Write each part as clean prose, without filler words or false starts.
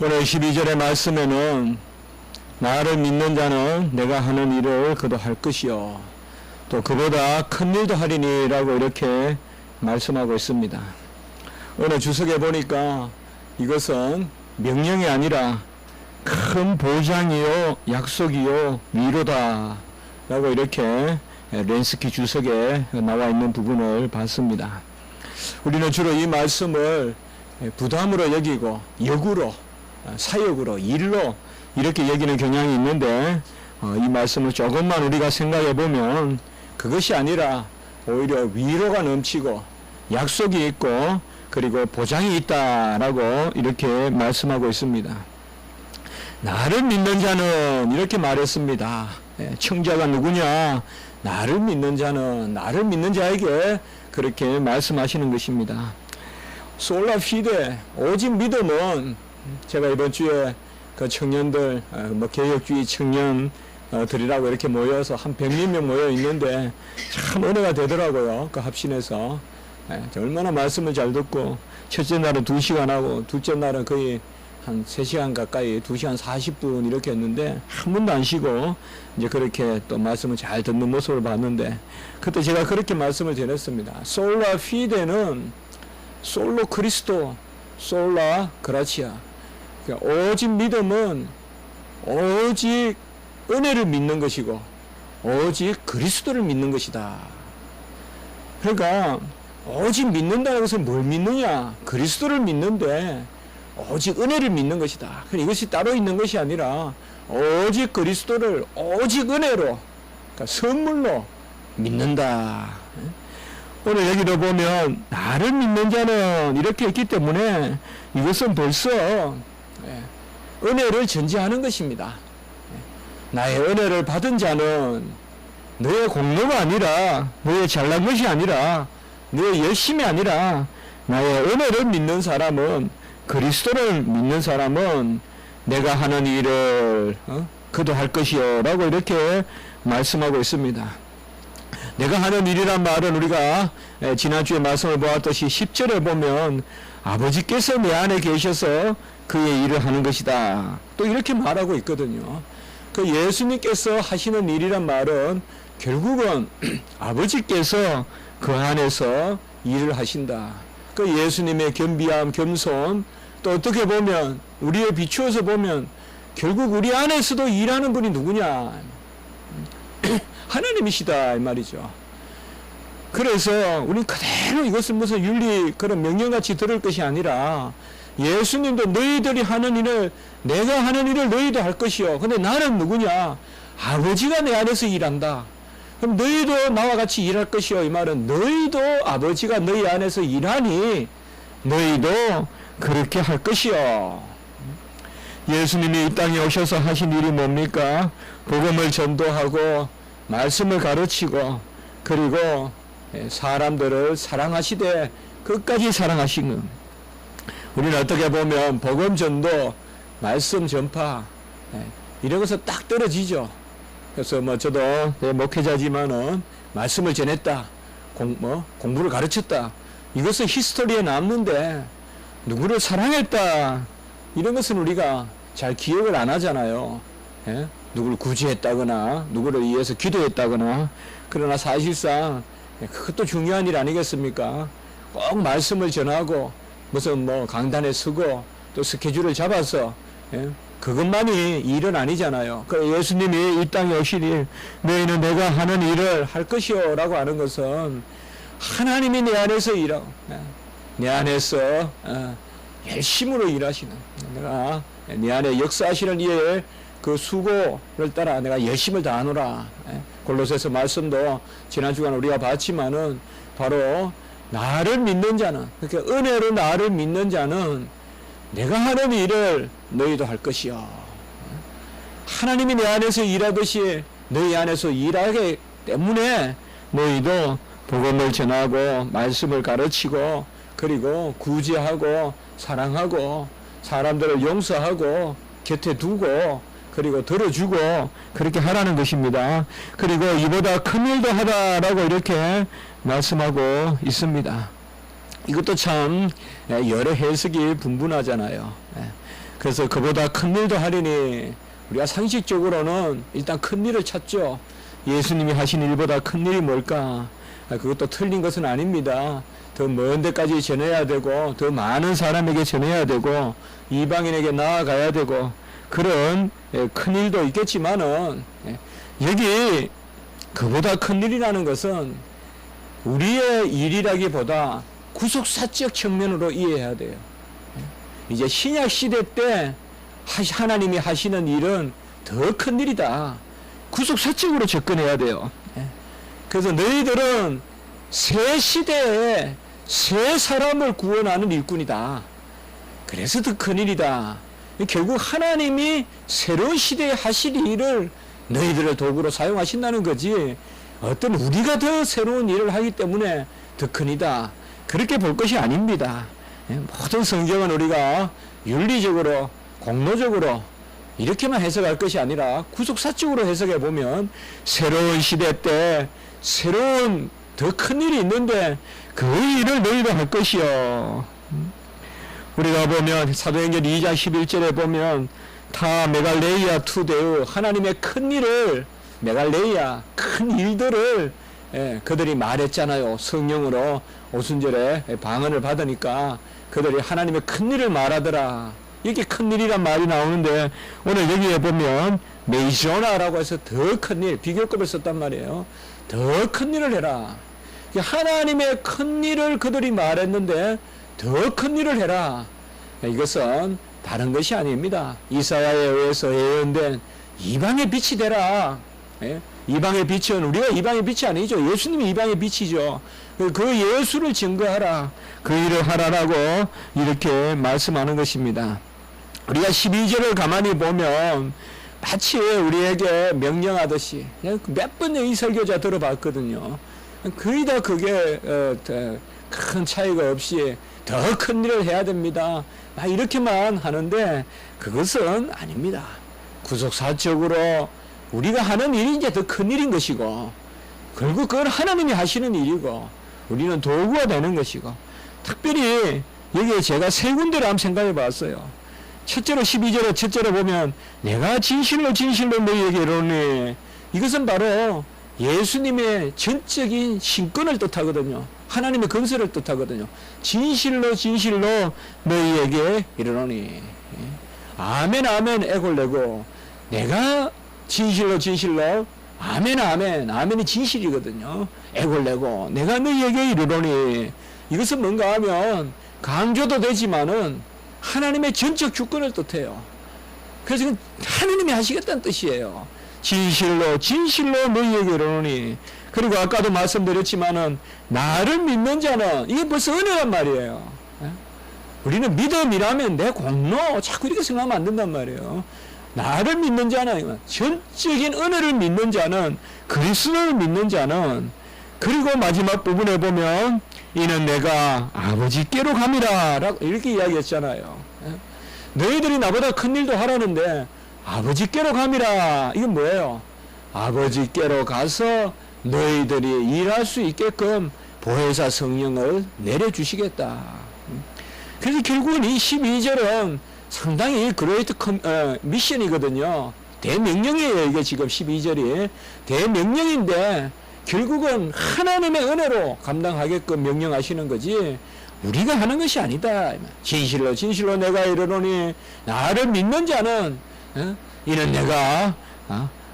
오늘 12절의 말씀에는 나를 믿는 자는 내가 하는 일을 그도 할 것이요 또 그보다 큰 일도 하리니 라고 이렇게 말씀하고 있습니다. 오늘 주석에 보니까 이것은 명령이 아니라 큰 보장이요 약속이요 위로다 라고 이렇게 렌스키 주석에 나와 있는 부분을 봤습니다. 우리는 주로 이 말씀을 부담으로 여기고 역으로 사역으로 일로 이렇게 여기는 경향이 있는데 이 말씀을 조금만 우리가 생각해 보면 그것이 아니라 오히려 위로가 넘치고 약속이 있고 그리고 보장이 있다라고 이렇게 말씀하고 있습니다. 나를 믿는 자는 이렇게 말했습니다. 청자가 누구냐? 나를 믿는 자는 나를 믿는 자에게 그렇게 말씀하시는 것입니다. 솔라 피데 오직 믿음은 제가 이번 주에 그 청년들 개혁주의 청년들이라고 이렇게 모여서 한 100명 모여 있는데 참 은혜가 되더라고요. 그 합신에서 얼마나 말씀을 잘 듣고 첫째 날은 2시간 하고 둘째 날은 거의 한 3시간 가까이 2시간 40분 이렇게 했는데 한 번도 안 쉬고 이제 그렇게 또 말씀을 잘 듣는 모습을 봤는데 그때 제가 그렇게 말씀을 드렸습니다. 솔라 피데는 솔로 그리스도 솔라 그라치아, 그러니까 오직 믿음은 오직 은혜를 믿는 것이고 오직 그리스도를 믿는 것이다. 그러니까 오직 믿는다는 것은 뭘 믿느냐? 그리스도를 믿는데 오직 은혜를 믿는 것이다. 이것이 따로 있는 것이 아니라 오직 그리스도를 오직 은혜로, 그러니까 선물로 믿는다. 오늘 여기도 보면 나를 믿는 자는 이렇게 했기 때문에 이것은 벌써 은혜를 전제하는 것입니다. 나의 은혜를 받은 자는 너의 공로가 아니라 너의 잘난 것이 아니라 너의 열심이 아니라 나의 은혜를 믿는 사람은 그리스도를 믿는 사람은 내가 하는 일을 그도 할 것이요 라고 이렇게 말씀하고 있습니다. 내가 하는 일이란 말은 우리가 지난주에 말씀을 보았듯이 10절에 보면 아버지께서 내 안에 계셔서 그의 일을 하는 것이다. 또 이렇게 말하고 있거든요. 그 예수님께서 하시는 일이란 말은 결국은 아버지께서 그 안에서 일을 하신다. 그 예수님의 겸비함, 겸손, 또 어떻게 보면 우리에 비추어서 보면 결국 우리 안에서도 일하는 분이 누구냐? 하나님이시다 이 말이죠. 그래서 우리 그대로 이것을 무슨 윤리 그런 명령같이 들을 것이 아니라 예수님도 너희들이 하는 일을 내가 하는 일을 너희도 할 것이요. 근데 나는 누구냐? 아버지가 내 안에서 일한다. 그럼 너희도 나와 같이 일할 것이요. 이 말은 너희도 아버지가 너희 안에서 일하니 너희도 그렇게 할 것이요. 예수님이 이 땅에 오셔서 하신 일이 뭡니까? 복음을 전도하고 말씀을 가르치고 그리고 사람들을 사랑하시되 끝까지 사랑하시는, 우리는 어떻게 보면 복음 전도, 말씀 전파 이런 것은 딱 떨어지죠. 그래서 저도 목회자지만은 말씀을 전했다, 공부를 가르쳤다, 이것은 히스토리에 남는데 누구를 사랑했다 이런 것은 우리가 잘 기억을 안 하잖아요. 누구를 구제했다거나 누구를 위해서 기도했다거나. 그러나 사실상 그것도 중요한 일 아니겠습니까? 꼭 말씀을 전하고 무슨 강단에 서고 또 스케줄을 잡아서 그것만이 일은 아니잖아요. 그 예수님이 이 땅에 오시니 너희는 내가 하는 일을 할 것이요 라고 하는 것은 하나님이 내 안에서 일하고 내 안에서 열심으로 일하시는, 내가 내 안에 역사하시는 이의 그 수고를 따라 내가 열심을 다하노라. 골로새서 말씀도 지난 주간 우리가 봤지만은 바로 나를 믿는 자는, 그러니까 은혜로 나를 믿는 자는 내가 하는 일을 너희도 할 것이요. 하나님이 내 안에서 일하듯이 너희 안에서 일하기 때문에 너희도 복음을 전하고 말씀을 가르치고 그리고 구제하고 사랑하고 사람들을 용서하고 곁에 두고 그리고 들어주고 그렇게 하라는 것입니다. 그리고 이보다 큰 일도 하다라고 이렇게 말씀하고 있습니다. 이것도 참 여러 해석이 분분하잖아요. 그래서 그보다 큰 일도 하리니 우리가 상식적으로는 일단 큰 일을 찾죠. 예수님이 하신 일보다 큰 일이 뭘까? 그것도 틀린 것은 아닙니다. 더 먼 데까지 전해야 되고 더 많은 사람에게 전해야 되고 이방인에게 나아가야 되고 그런 큰 일도 있겠지만은 여기 그보다 큰 일이라는 것은 우리의 일이라기보다 구속사적 측면으로 이해해야 돼요. 이제 신약 시대 때 하나님이 하시는 일은 더 큰 일이다. 구속사적으로 접근해야 돼요. 그래서 너희들은 새 시대에 새 사람을 구원하는 일꾼이다. 그래서 더 큰 일이다. 결국 하나님이 새로운 시대에 하실 일을 너희들을 도구로 사용하신다는 거지, 어떤 우리가 더 새로운 일을 하기 때문에 더 큰 일이다, 그렇게 볼 것이 아닙니다. 모든 성경은 우리가 윤리적으로 공로적으로 이렇게만 해석할 것이 아니라 구속사적으로 해석해 보면 새로운 시대 때 새로운 더 큰 일이 있는데 그 일을 너희도 할 것이요. 우리가 보면 사도행전 2장 11절에 보면 타 메갈레이아 투데우, 하나님의 큰 일을, 메갈레이아 큰 일들을 그들이 말했잖아요. 성령으로 오순절에 방언을 받으니까 그들이 하나님의 큰 일을 말하더라. 이렇게 큰 일이란 말이 나오는데 오늘 여기에 보면 메이조나라고 해서 더 큰 일, 비교급을 썼단 말이에요. 더 큰 일을 해라. 하나님의 큰 일을 그들이 말했는데 더 큰 일을 해라. 이것은 다른 것이 아닙니다. 이사야에 의해서 예언된 이방의 빛이 되라. 이방의 빛은 우리가 이방의 빛이 아니죠. 예수님이 이방의 빛이죠. 그 예수를 증거하라. 그 일을 하라라고 이렇게 말씀하는 것입니다. 우리가 12절을 가만히 보면 마치 우리에게 명령하듯이, 몇 번 이 설교자 들어봤거든요. 거의 다 그게 큰 차이가 없이 더 큰 일을 해야 됩니다, 막 이렇게만 하는데 그것은 아닙니다. 구속사적으로 우리가 하는 일이 이제 더 큰 일인 것이고, 결국 그건 하나님이 하시는 일이고 우리는 도구가 되는 것이고, 특별히 여기에 제가 세 군데를 한번 생각해 봤어요. 첫째로 12절에 첫째로 보면 내가 진실로 진실로 너희에게 이르노니, 이것은 바로 예수님의 전적인 신권을 뜻하거든요. 하나님의 건설을 뜻하거든요. 진실로 진실로 너희에게 이르노니. 아멘 아멘 에골레고, 내가 진실로 진실로, 아멘 아멘, 아멘이 진실이거든요. 에골레고 내가 너희에게 이르노니. 이것은 뭔가 하면 강조도 되지만은 하나님의 전적 주권을 뜻해요. 그래서 하나님이 하시겠다는 뜻이에요. 진실로 진실로 너희에게 이르노니. 그리고 아까도 말씀드렸지만은 나를 믿는 자는, 이게 벌써 은혜란 말이에요. 우리는 믿음이라면 내 공로 자꾸 이렇게 생각하면 안 된단 말이에요. 나를 믿는 자는, 전적인 은혜를 믿는 자는, 그리스도를 믿는 자는, 그리고 마지막 부분에 보면 이는 내가 아버지께로 감이라 라고 이렇게 이야기했잖아요. 너희들이 나보다 큰 일도 하라는데 아버지께로 감이라. 이건 뭐예요? 아버지께로 가서 너희들이 일할 수 있게끔 보혜사 성령을 내려주시겠다. 그래서 결국은 이 12절은 상당히 그레이트 미션이거든요. 대명령이에요. 이게 지금 12절이 대명령인데 결국은 하나님의 은혜로 감당하게끔 명령하시는 거지 우리가 하는 것이 아니다. 진실로 진실로 내가 이르노니 나를 믿는 자는 이는 내가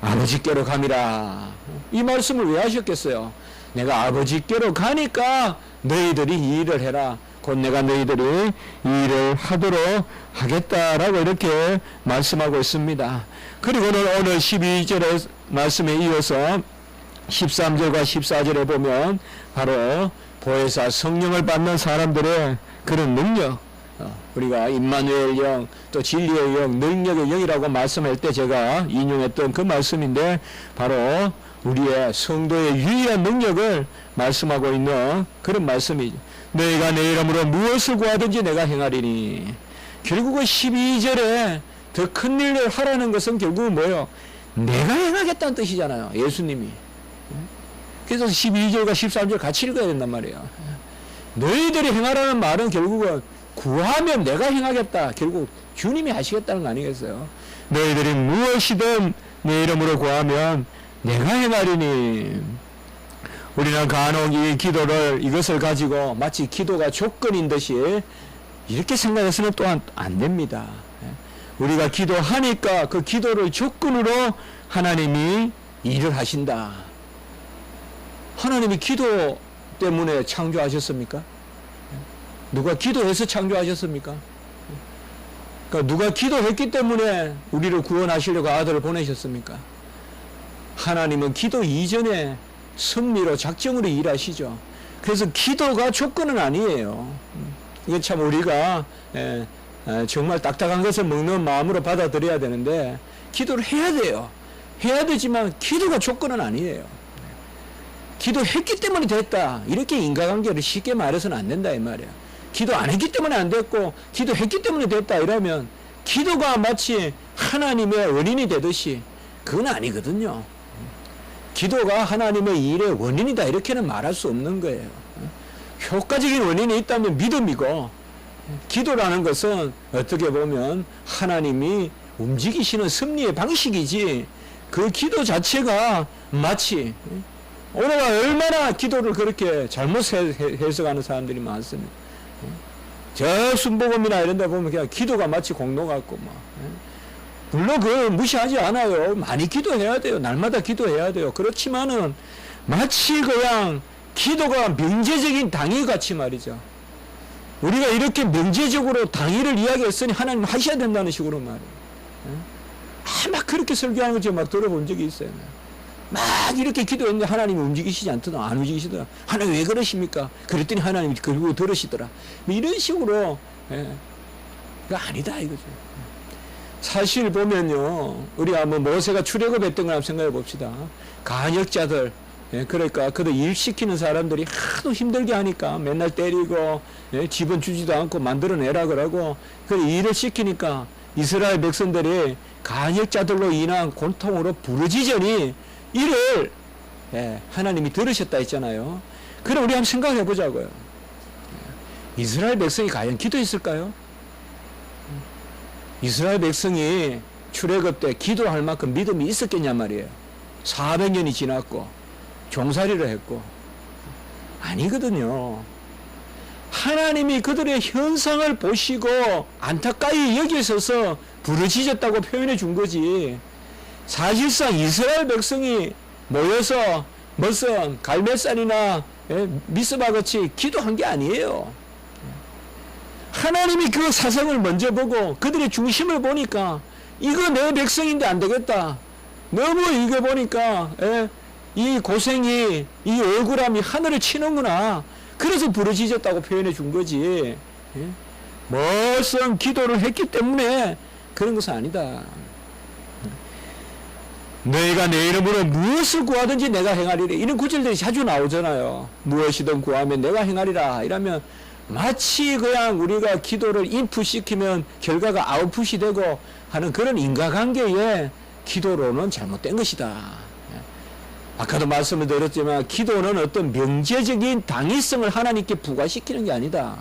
아버지께로 감이라. 이 말씀을 왜 하셨겠어요? 내가 아버지께로 가니까 너희들이 이 일을 해라. 곧 내가 너희들이 이 일을 하도록 하겠다라고 이렇게 말씀하고 있습니다. 그리고는 오늘 12절의 말씀에 이어서 13절과 14절에 보면 바로 보혜사 성령을 받는 사람들의 그런 능력, 우리가 임마누엘 영, 또 진리의 영, 능력의 영이라고 말씀할 때 제가 인용했던 그 말씀인데 바로 우리의 성도의 유일한 능력을 말씀하고 있는 그런 말씀이죠. 너희가 내 이름으로 무엇을 구하든지 내가 행하리니. 결국은 12절에 더 큰 일을 하라는 것은 결국은 뭐예요? 내가 행하겠다는 뜻이잖아요. 예수님이. 그래서 12절과 13절 같이 읽어야 된단 말이에요. 너희들이 행하라는 말은 결국은 구하면 내가 행하겠다. 결국 주님이 하시겠다는 거 아니겠어요? 너희들이 무엇이든 내 이름으로 구하면 내가 행하리니. 우리는 간혹 이 기도를, 이것을 가지고 마치 기도가 조건인 듯이 이렇게 생각해서는 또한 안 됩니다. 우리가 기도하니까 그 기도를 조건으로 하나님이 일을 하신다. 하나님이 기도 때문에 창조하셨습니까? 누가 기도해서 창조하셨습니까? 그러니까 누가 기도했기 때문에 우리를 구원하시려고 아들을 보내셨습니까? 하나님은 기도 이전에 섭리로 작정으로 일하시죠. 그래서 기도가 조건은 아니에요. 이게 참 우리가 정말 딱딱한 것을 먹는 마음으로 받아들여야 되는데, 기도를 해야 돼요. 해야 되지만 기도가 조건은 아니에요. 기도했기 때문에 됐다, 이렇게 인과관계를 쉽게 말해서는 안 된다 이 말이야. 기도 안 했기 때문에 안 됐고 기도했기 때문에 됐다 이러면 기도가 마치 하나님의 원인이 되듯이 그건 아니거든요. 기도가 하나님의 일의 원인이다 이렇게는 말할 수 없는 거예요. 효과적인 원인이 있다면 믿음이고, 기도라는 것은 어떻게 보면 하나님이 움직이시는 섭리의 방식이지, 그 기도 자체가 마치, 오늘날 얼마나 기도를 그렇게 잘못 해석하는 사람들이 많습니다. 저 순복음이나 이런 데 보면 그냥 기도가 마치 공로 같고 막. 물론 그걸 무시하지 않아요. 많이 기도해야 돼요. 날마다 기도해야 돼요. 그렇지만은 마치 그냥 기도가 명제적인 당위 같이 말이죠. 우리가 이렇게 명제적으로 당위를 이야기했으니 하나님 하셔야 된다는 식으로 말이에요. 막 그렇게 설교하는 거 제가 막 들어본 적이 있어요. 막 이렇게 기도했는데 하나님이 움직이시지 않더라. 안 움직이시더라. 하나님 왜 그러십니까? 그랬더니 하나님이 결국 들으시더라. 뭐 이런 식으로. 그거 아니다 이거죠. 사실 보면요, 우리 한번 모세가 출애굽했던 걸 한번 생각해 봅시다. 간역자들, 그러니까 그들 일 시키는 사람들이 하도 힘들게 하니까 맨날 때리고, 집은 주지도 않고 만들어내라 그러고, 그 일을 시키니까 이스라엘 백성들이 간역자들로 인한 고통으로 부르짖으니 이를 하나님이 들으셨다 했잖아요. 그럼 우리 한번 생각해 보자고요. 이스라엘 백성이 과연 기도했을까요? 이스라엘 백성이 출애굽 때 기도할 만큼 믿음이 있었겠냐 말이에요. 400년이 지났고 종살이를 했고. 아니거든요. 하나님이 그들의 현상을 보시고 안타까이 여기셔서 부르짖었다고 표현해 준 거지, 사실상 이스라엘 백성이 모여서 무슨 갈멜산이나 미스바 같이 기도한 게 아니에요. 하나님이 그 사상을 먼저 보고 그들의 중심을 보니까 이거 내 백성인데 안 되겠다. 너무 이거 보니까 이 고생이, 이 억울함이 하늘을 치는구나. 그래서 부르짖었다고 표현해 준 거지. 멋선 기도를 했기 때문에 그런 것은 아니다. 너희가 내 이름으로 무엇을 구하든지 내가 행하리라. 이런 구절들이 자주 나오잖아요. 무엇이든 구하면 내가 행하리라. 이러면 마치 그냥 우리가 기도를 인풋시키면 결과가 아웃풋이 되고 하는 그런 인과관계에 기도로는 잘못된 것이다. 아까도 말씀을 드렸지만 기도는 어떤 명제적인 당위성을 하나님께 부과시키는 게 아니다.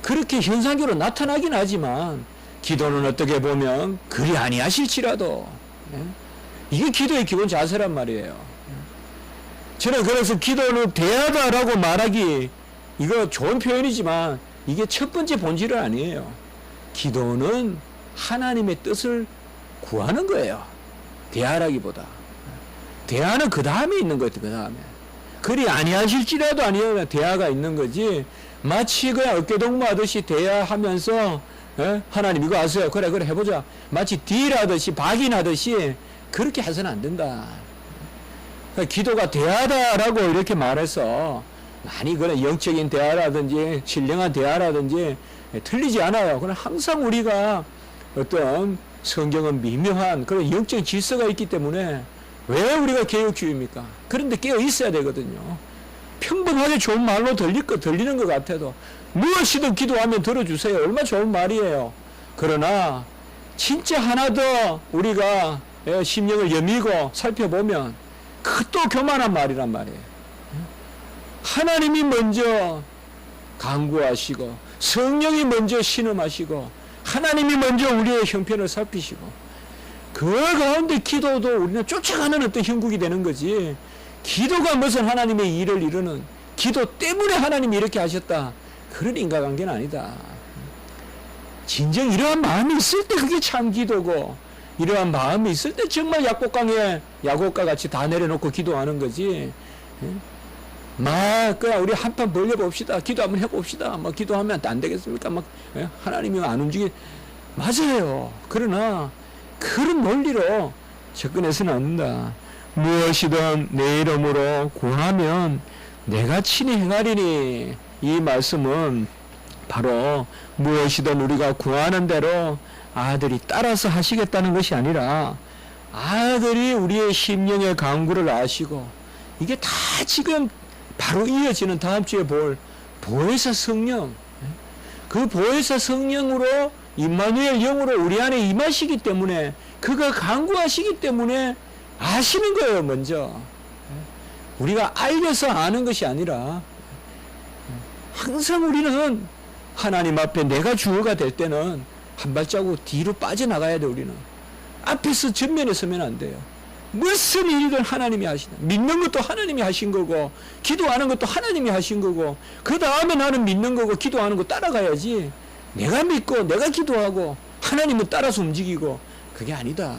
그렇게 현상적으로 나타나긴 하지만 기도는 어떻게 보면 그리 아니하실지라도 이게 기도의 기본 자세란 말이에요. 저는 그래서 기도는 대하다라고 말하기, 이거 좋은 표현이지만 이게 첫 번째 본질은 아니에요. 기도는 하나님의 뜻을 구하는 거예요. 대하라기보다. 대하는 그 다음에 있는 거예요. 그 다음에. 그리 아니하실지라도 아니하면 대하가 있는 거지, 마치 그냥 어깨동무하듯이 대하하면서 하나님 이거 아세요? 그래 해보자. 마치 딜하듯이 박인하듯이 그렇게 해서는 안 된다. 그러니까 기도가 대하다라고 이렇게 말해서 많이 그런 영적인 대화라든지 신령한 대화라든지 틀리지 않아요. 그러나 항상 우리가 어떤 성경은 미묘한 그런 영적 질서가 있기 때문에 왜 우리가 개혁주의입니까? 그런데 깨어 있어야 되거든요. 평범하게 좋은 말로 들리는 것 같아도 무엇이든 기도하면 들어주세요. 얼마나 좋은 말이에요. 그러나 진짜 하나 더 우리가 심령을 여미고 살펴보면 그것도 교만한 말이란 말이에요. 하나님이 먼저 간구하시고 성령이 먼저 신음하시고 하나님이 먼저 우리의 형편을 살피시고 그 가운데 기도도 우리는 쫓아가는 어떤 형국이 되는 거지. 기도가 무슨 하나님의 일을 이루는, 기도 때문에 하나님이 이렇게 하셨다, 그런 인과관계는 아니다. 진정 이러한 마음이 있을 때 그게 참 기도고, 이러한 마음이 있을 때 정말 약곡강에 야곱과 같이 다 내려놓고 기도하는 거지. 그냥 우리 한판 벌려봅시다, 기도 한번 해봅시다, 기도하면 안 되겠습니까? 하나님이 안 맞아요. 그러나 그런 논리로 접근해서는 안 된다. 무엇이든 내 이름으로 구하면 내가 친히 행하리니. 이 말씀은 바로 무엇이든 우리가 구하는 대로 아들이 따라서 하시겠다는 것이 아니라, 아들이 우리의 심령의 간구를 아시고, 이게 다 지금 바로 이어지는 다음 주에 볼 보혜사 성령, 그 보혜사 성령으로 임마누엘 영으로 우리 안에 임하시기 때문에, 그가 간구하시기 때문에 아시는 거예요. 먼저 우리가 알려서 아는 것이 아니라, 항상 우리는 하나님 앞에 내가 주어가 될 때는 한 발자국 뒤로 빠져나가야 돼. 우리는 앞에서 전면에 서면 안 돼요. 무슨 일이든 하나님이 하시다. 믿는 것도 하나님이 하신 거고, 기도하는 것도 하나님이 하신 거고, 그 다음에 나는 믿는 거고 기도하는 거 따라가야지. 내가 믿고 내가 기도하고 하나님은 따라서 움직이고, 그게 아니다.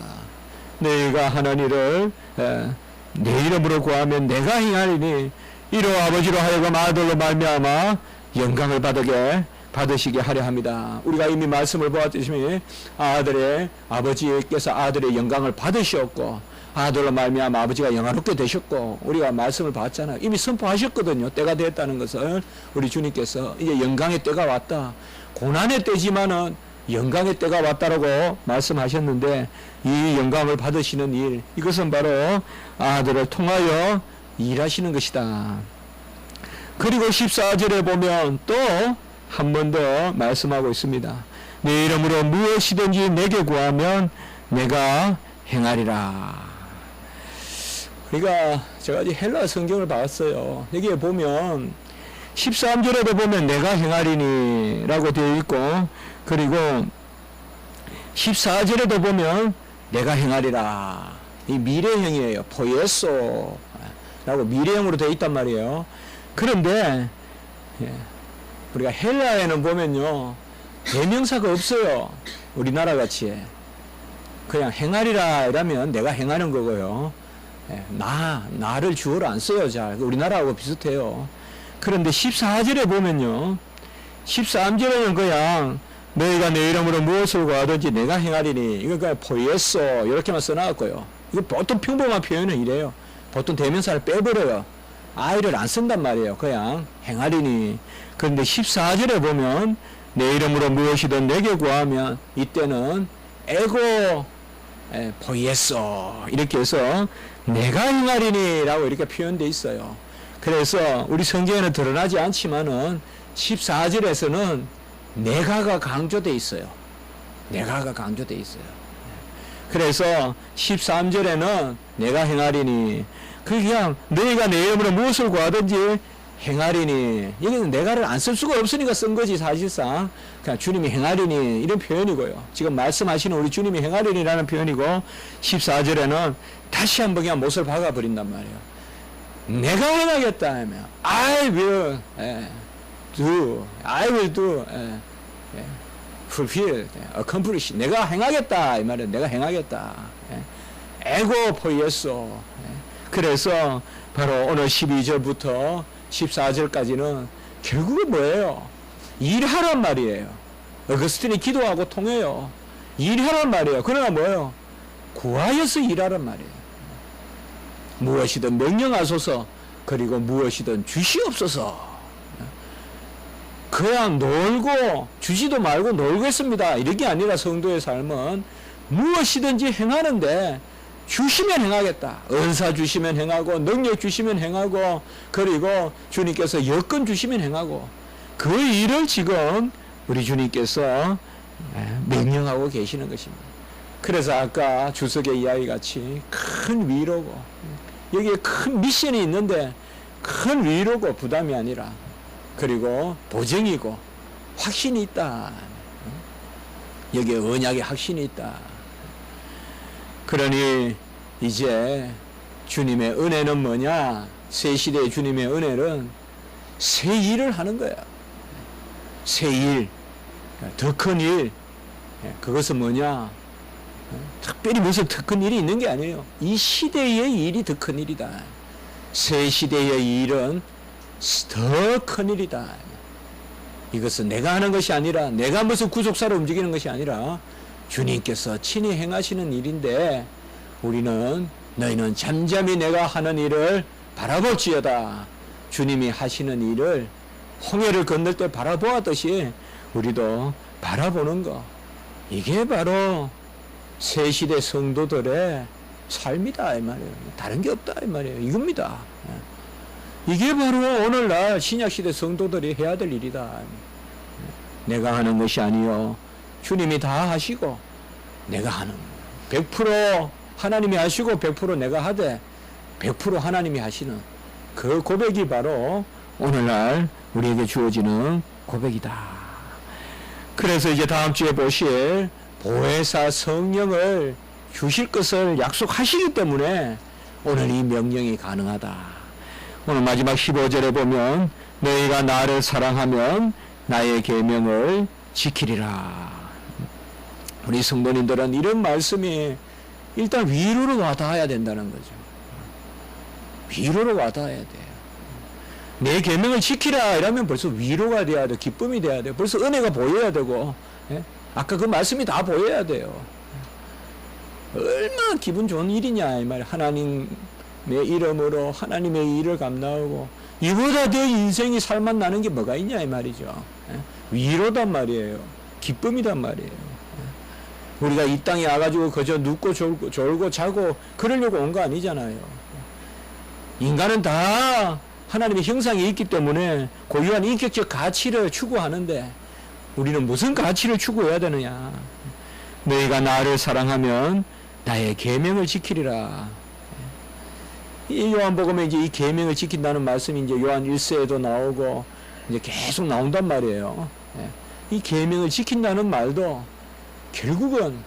너희가 하나님을 내 이름으로 구하면 내가 행하리니, 이로 아버지로 하여금 아들로 말미암아 영광을 받으시게 하려 합니다. 우리가 이미 말씀을 보았듯이 아버지께서 아들의 영광을 받으셨고, 아들로 말미암아 아버지가 영화롭게 되셨고, 우리가 말씀을 봤잖아요. 이미 선포하셨거든요. 때가 됐다는 것을. 우리 주님께서 이제 영광의 때가 왔다, 고난의 때지만은 영광의 때가 왔다라고 말씀하셨는데, 이 영광을 받으시는 일, 이것은 바로 아들을 통하여 일하시는 것이다. 그리고 14절에 보면 또 한 번 더 말씀하고 있습니다. 내 이름으로 무엇이든지 내게 구하면 내가 행하리라. 그러니까 제가 아직 헬라 성경을 봤어요. 여기에 보면 13절에도 보면 내가 행하리니 라고 되어 있고, 그리고 14절에도 보면 내가 행하리라. 이 미래형이에요. 포예소 라고 미래형으로 되어 있단 말이에요. 그런데 우리가 헬라에는 보면요, 대명사가 없어요. 우리나라 같이 그냥 행하리라 이러면 내가 행하는 거고요. 나를 주어로 안 써요. 잘 우리나라하고 비슷해요. 그런데 14절에 보면요, 13절에는 그냥 너희가 내 이름으로 무엇을 구하든지 내가 행하리니, 이거 그냥 포예소 이렇게만 써놨고요. 이거 보통 평범한 표현은 이래요. 보통 대명사를 빼버려요. 아이를 안 쓴단 말이에요. 그냥 행하리니. 그런데 14절에 보면 내 이름으로 무엇이든 내게 구하면, 이때는 에고 포예소 이렇게 해서 내가 행하리니 라고 이렇게 표현되어 있어요. 그래서 우리 성경에는 드러나지 않지만은 14절에서는 내가가 강조되어 있어요. 내가가 강조되어 있어요. 그래서 13절에는 내가 행하리니, 그냥 너희가 내 이름으로 무엇을 구하든지 행하리니, 여기는 내가를 안 쓸 수가 없으니까 쓴 거지. 사실상 그냥 주님이 행하리니 이런 표현이고요. 지금 말씀하시는 우리 주님이 행하리니라는 표현이고, 14절에는 다시 한번 그냥 못을 박아버린단 말이에요. 내가 행하겠다 하면 I will do, I will do, fulfill, accomplish. 내가 행하겠다 이 말은 내가 행하겠다. 에고 포예소. 그래서 바로 오늘 12절부터 14절까지는 결국은 뭐예요? 일하란 말이에요. 어거스틴이 기도하고 통해요. 일하란 말이에요. 그러나 뭐예요? 구하여서 일하란 말이에요. 무엇이든 명령하소서, 그리고 무엇이든 주시옵소서. 그냥 놀고 주지도 말고 놀겠습니다 이렇게 아니라, 성도의 삶은 무엇이든지 행하는데 주시면 행하겠다. 은사 주시면 행하고, 능력 주시면 행하고, 그리고 주님께서 여건 주시면 행하고, 그 일을 지금 우리 주님께서 명령하고 계시는 것입니다. 그래서 아까 주석의 이야기 같이 큰 위로고, 여기에 큰 미션이 있는데 큰 위로고 부담이 아니라, 그리고 보증이고 확신이 있다. 여기에 언약의 확신이 있다. 그러니 이제 주님의 은혜는 뭐냐? 새 시대의 주님의 은혜는 새 일을 하는 거야. 새 일, 더 큰 일. 그것은 뭐냐? 특별히 무슨 더 큰 일이 있는 게 아니에요. 이 시대의 일이 더 큰 일이다. 새 시대의 일은 더 큰 일이다. 이것은 내가 하는 것이 아니라, 내가 무슨 구속사로 움직이는 것이 아니라 주님께서 친히 행하시는 일인데, 우리는 너희는 잠잠히 내가 하는 일을 바라볼지어다. 주님이 하시는 일을 홍해를 건널 때 바라보았듯이 우리도 바라보는 거, 이게 바로 새 시대 성도들의 삶이다 이 말이에요. 다른 게 없다 이 말이에요. 이겁니다. 이게 바로 오늘날 신약시대 성도들이 해야 될 일이다. 내가 하는 것이 아니요 주님이 다 하시고, 내가 하는 100% 하나님이 하시고 100% 내가 하되 100% 하나님이 하시는 그 고백이 바로 오늘날 우리에게 주어지는 고백이다. 그래서 이제 다음 주에 보실 보혜사 성령을 주실 것을 약속하시기 때문에 오늘 이 명령이 가능하다. 오늘 마지막 15절에 보면 너희가 나를 사랑하면 나의 계명을 지키리라. 우리 성도님들은 이런 말씀이 일단 위로로 와닿아야 된다는 거죠. 위로로 와닿아야 돼요. 내 계명을 지키라 이러면 벌써 위로가 돼야 돼. 기쁨이 돼야 돼. 벌써 은혜가 보여야 되고, 아까 그 말씀이 다 보여야 돼요. 얼마나 기분 좋은 일이냐 이 말. 하나님의 이름으로 하나님의 일을 감당하고 이보다 더 인생이 살맛 나는 게 뭐가 있냐 이 말이죠. 위로단 말이에요. 기쁨이단 말이에요. 우리가 이 땅에 와가지고 그저 눕고 졸고 자고 그러려고 온 거 아니잖아요. 인간은 다 하나님의 형상이 있기 때문에 고유한 인격적 가치를 추구하는데 우리는 무슨 가치를 추구해야 되느냐? 너희가 나를 사랑하면 나의 계명을 지키리라. 이 요한복음에 이제 이 계명을 지킨다는 말씀이 이제 요한 1세에도 나오고 이제 계속 나온단 말이에요. 이 계명을 지킨다는 말도 결국은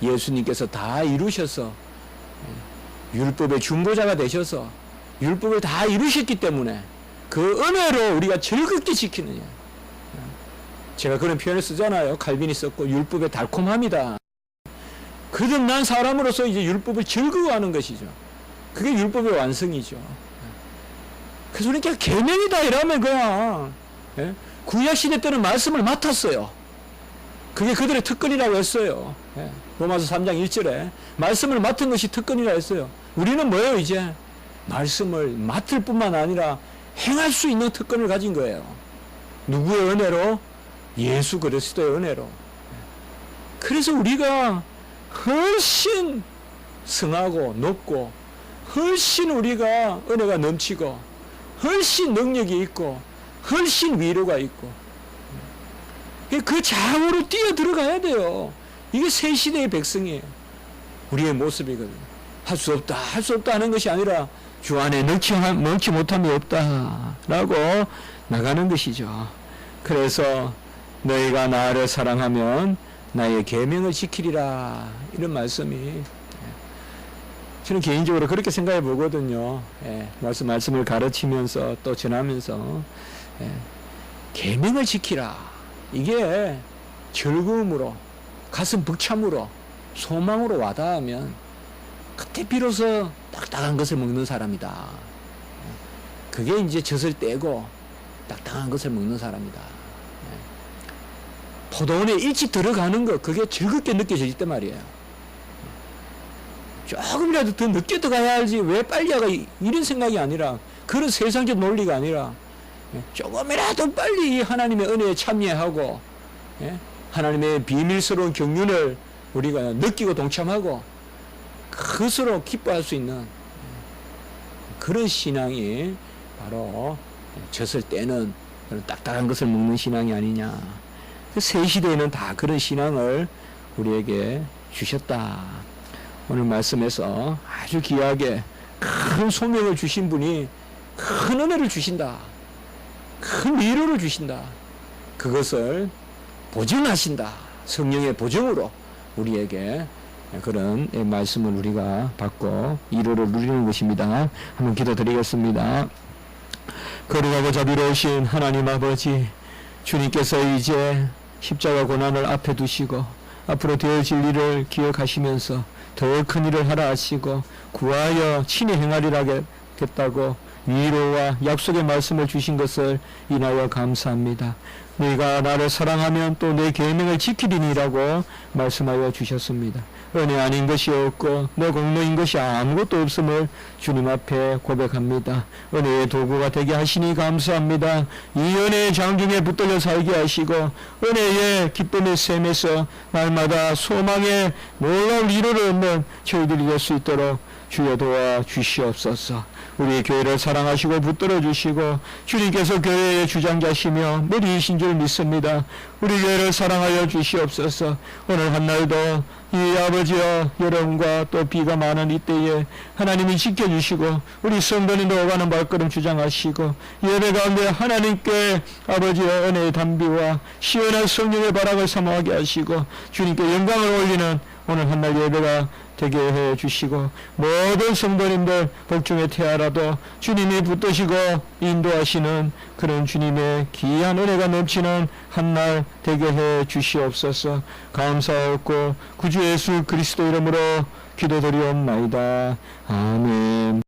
예수님께서 다 이루셔서 율법의 중보자가 되셔서 율법을 다 이루셨기 때문에 그 은혜로 우리가 즐겁게 지키느냐. 제가 그런 표현을 쓰잖아요. 칼빈이 썼고 율법의 달콤함이다. 거듭난 사람으로서 이제 율법을 즐거워하는 것이죠. 그게 율법의 완성이죠. 그래서 우리가 계명이다 이러면 그냥 구약시대 때는 말씀을 맡았어요. 그게 그들의 특권이라고 했어요. 로마서 3장 1절에 말씀을 맡은 것이 특권이라 했어요. 우리는 뭐예요 이제? 말씀을 맡을 뿐만 아니라 행할 수 있는 특권을 가진 거예요. 누구의 은혜로? 예수 그리스도의 은혜로. 그래서 우리가 훨씬 성하고 높고 훨씬 우리가 은혜가 넘치고 훨씬 능력이 있고 훨씬 위로가 있고 그 장으로 뛰어 들어가야 돼요. 이게 새 시대의 백성이에요. 우리의 모습이거든요. 할 수 없다 할 수 없다 하는 것이 아니라 주 안에 넣지 못함이 없다 라고 나가는 것이죠. 그래서 너희가 나를 사랑하면 나의 계명을 지키리라 이런 말씀이 저는 개인적으로 그렇게 생각해 보거든요. 말씀을 가르치면서 또 전하면서 계명을 지키라 이게 즐거움으로 가슴 벅참으로 소망으로 와닿으면 그때 비로소 딱딱한 것을 먹는 사람이다. 그게 이제 젖을 떼고 딱딱한 것을 먹는 사람이다. 포도원에 일찍 들어가는 거 그게 즐겁게 느껴질 때 말이에요. 조금이라도 더 늦게 들어가야지 왜 빨리 하가 이런 생각이 아니라 그런 세상적 논리가 아니라 조금이라도 빨리 하나님의 은혜에 참여하고 하나님의 비밀스러운 경륜을 우리가 느끼고 동참하고 그것으로 기뻐할 수 있는 그런 신앙이 바로 젖을 떼는 그런 딱딱한 것을 먹는 신앙이 아니냐. 새 시대에는 다 그런 신앙을 우리에게 주셨다. 오늘 말씀에서 아주 귀하게 큰 소명을 주신 분이 큰 은혜를 주신다. 큰 위로를 주신다. 그것을 보증하신다. 성령의 보증으로 우리에게 그런 말씀을 우리가 받고 이루를 누리는 것입니다. 한번 기도드리겠습니다. 거룩하고 자비로우신 하나님 아버지, 주님께서 이제 십자가 고난을 앞에 두시고 앞으로 되어질 일을 기억하시면서 더 큰 일을 하라 하시고 구하여 친히 행하리라 하겠다고 위로와 약속의 말씀을 주신 것을 인하여 감사합니다. 너희가 나를 사랑하면 또 내 계명을 지키리니라고 말씀하여 주셨습니다. 은혜 아닌 것이 없고 내 공로인 것이 아무것도 없음을 주님 앞에 고백합니다. 은혜의 도구가 되게 하시니 감사합니다. 이 은혜의 장중에 붙들려 살게 하시고 은혜의 기쁨의 샘에서 날마다 소망의 놀라운 위로를 얻는 저희들이 될 수 있도록 주여 도와 주시옵소서. 우리 교회를 사랑하시고 붙들어 주시고 주님께서 교회의 주장자시며 머리이신 줄 믿습니다. 우리 교회를 사랑하여 주시옵소서. 오늘 한날도 이 아버지여 여름과 또 비가 많은 이때에 하나님이 지켜주시고 우리 성도님도 오가는 발걸음 주장하시고 예배 가운데 하나님께 아버지여 은혜의 담비와 시원한 성령의 바람을 사모하게 하시고 주님께 영광을 올리는 오늘 한날 예배가 되게 해 주시고 모든 성도님들 복중에 태하라도 주님이 붙드시고 인도하시는 그런 주님의 귀한 은혜가 넘치는 한날 되게 해 주시옵소서. 감사하고 구주 예수 그리스도 이름으로 기도드리옵나이다. 아멘.